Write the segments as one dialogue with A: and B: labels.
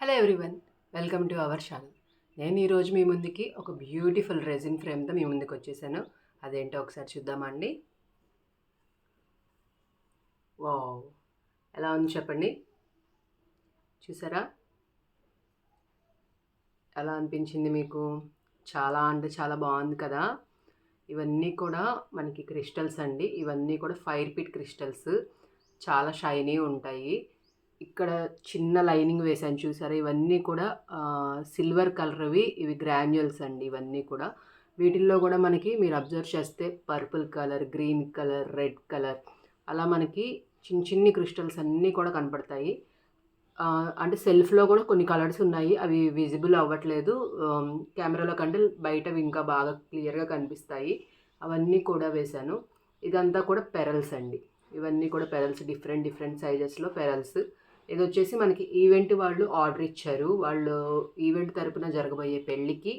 A: Hello everyone, welcome to our channel. నేను ఈరోజు మీ ముందుకి ఒక బ్యూటిఫుల్ రెజిన్ ఫ్రేమ్తో మీ ముందుకు వచ్చేసాను. అదేంటో ఒకసారి చూద్దామండి. వావ్, ఎలా ఉంది చెప్పండి. చూసారా, ఎలా అనిపించింది మీకు? చాలా అంటే చాలా బాగుంది కదా. ఇవన్నీ కూడా మనకి క్రిస్టల్స్ అండి. ఇవన్నీ కూడా ఫైర్ పిట్ క్రిస్టల్స్, చాలా షైనీ ఉంటాయి. ఇక్కడ చిన్న లైనింగ్ వేసాను చూసారా. ఇవన్నీ కూడా సిల్వర్ కలర్వి, ఇవి గ్రాన్యుల్స్ అండి. ఇవన్నీ కూడా వీటిల్లో కూడా మనకి మీరు అబ్జర్వ్ చేస్తే purple colour, green colour, red colour అలా మనకి చిన్ని క్రిస్టల్స్ అన్నీ కూడా కనపడతాయి. అంటే సెల్ఫ్లో కూడా కొన్ని కలర్స్ ఉన్నాయి, అవి విజిబుల్ అవ్వట్లేదు కెమెరాలో కంటే. బయటవి ఇంకా బాగా క్లియర్గా కనిపిస్తాయి. అవన్నీ కూడా వేశాను. ఇదంతా కూడా పెరల్స్ అండి. ఇవన్నీ కూడా పెరల్స్, డిఫరెంట్ సైజెస్లో పెరల్స్. ఇది వచ్చేసి మనకి ఈవెంట్ వాళ్ళు ఆర్డర్ ఇచ్చారు. వాళ్ళు ఈవెంట్ తరపున జరగబోయే పెళ్ళికి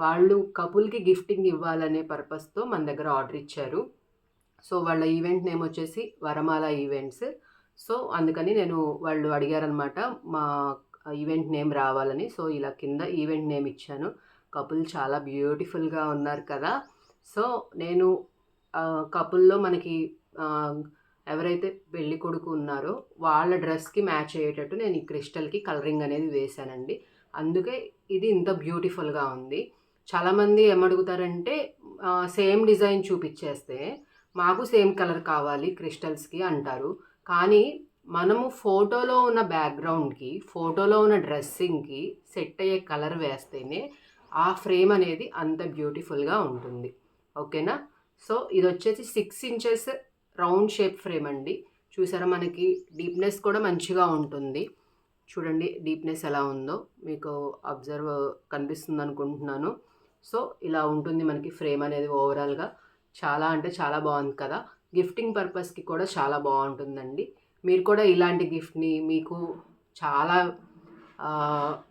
A: వాళ్ళు కపుల్కి గిఫ్టింగ్ ఇవ్వాలనే పర్పస్తో మన దగ్గర ఆర్డర్ ఇచ్చారు. సో వాళ్ళ ఈవెంట్ నేమ్ వచ్చేసి వరమాల ఈవెంట్స్. సో అందుకని వాళ్ళు అడిగారనమాట మా ఈవెంట్ నేమ్ రావాలని. సో ఇలా కింద ఈవెంట్ నేమ్ ఇచ్చాను. కపుల్ చాలా బ్యూటిఫుల్గా ఉన్నారు కదా. సో నేను కపుల్లో మనకి ఎవరైతే పెళ్లి కొడుకు ఉన్నారో వాళ్ళ డ్రెస్కి మ్యాచ్ అయ్యేటట్టు నేను ఈ క్రిస్టల్కి కలరింగ్ అనేది వేశానండి. అందుకే ఇది ఇంత బ్యూటిఫుల్గా ఉంది. చాలామంది ఏమడుగుతారంటే సేమ్ డిజైన్ చూపించేస్తే మాకు సేమ్ కలర్ కావాలి క్రిస్టల్స్కి అంటారు. కానీ మనము ఫోటోలో ఉన్న బ్యాక్గ్రౌండ్కి, ఫోటోలో ఉన్న డ్రెస్సింగ్కి సెట్ అయ్యే కలర్ వేస్తేనే ఆ ఫ్రేమ్ అనేది అంత బ్యూటిఫుల్గా ఉంటుంది. ఓకేనా. సో ఇది వచ్చేసి 6 ఇంచెస్ రౌండ్ షేప్ ఫ్రేమ్ అండి. చూసారా, మనకి డీప్నెస్ కూడా మంచిగా ఉంటుంది. చూడండి డీప్నెస్ ఎలా ఉందో మీకు అబ్జర్వ్ కనిపిస్తుంది అనుకుంటున్నాను. సో ఇలా ఉంటుంది మనకి ఫ్రేమ్ అనేది ఓవరాల్గా. చాలా అంటే చాలా బాగుంది కదా. గిఫ్టింగ్ పర్పస్కి కూడా చాలా బాగుంటుందండి. మీరు కూడా ఇలాంటి గిఫ్ట్ని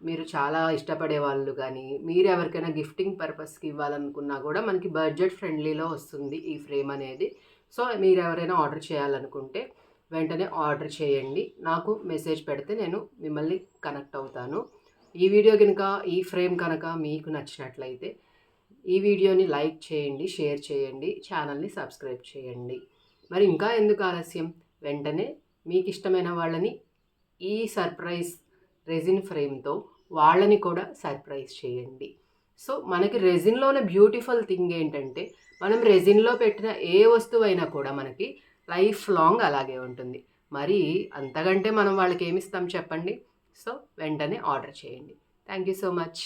A: మీరు చాలా ఇష్టపడే వాళ్ళు కానీ మీరు ఎవరికైనా గిఫ్టింగ్ పర్పస్కి ఇవ్వాలనుకున్నా కూడా మనకి బడ్జెట్ ఫ్రెండ్లీలో వస్తుంది ఈ ఫ్రేమ్ అనేది. సో మీరు ఎవరైనా ఆర్డర్ చేయాలనుకుంటే వెంటనే ఆర్డర్ చేయండి. నాకు మెసేజ్ పెడితే నేను మిమ్మల్ని కనెక్ట్ అవుతాను. ఈ వీడియో కనుక, ఈ ఫ్రేమ్ కనుక మీకు నచ్చినట్లయితే ఈ వీడియోని లైక్ చేయండి, షేర్ చేయండి, ఛానల్ని సబ్స్క్రైబ్ చేయండి. మరి ఇంకా ఎందుకు ఆలస్యం, వెంటనే మీకు ఇష్టమైన వాళ్ళని ఈ సర్ప్రైజ్ రెజిన్ ఫ్రేమ్తో వాళ్ళని కూడా సర్ప్రైజ్ చేయండి. సో మనకి రెజిన్లోనే బ్యూటిఫుల్ థింగ్ ఏంటంటే మనం రెజిన్లో పెట్టిన ఏ వస్తువైనా కూడా మనకి లైఫ్ లాంగ్ అలాగే ఉంటుంది. మరి అంతకంటే మనం వాళ్ళకి ఏమిస్తాం చెప్పండి. సో వెంటనే ఆర్డర్ చేయండి. Thank you so much.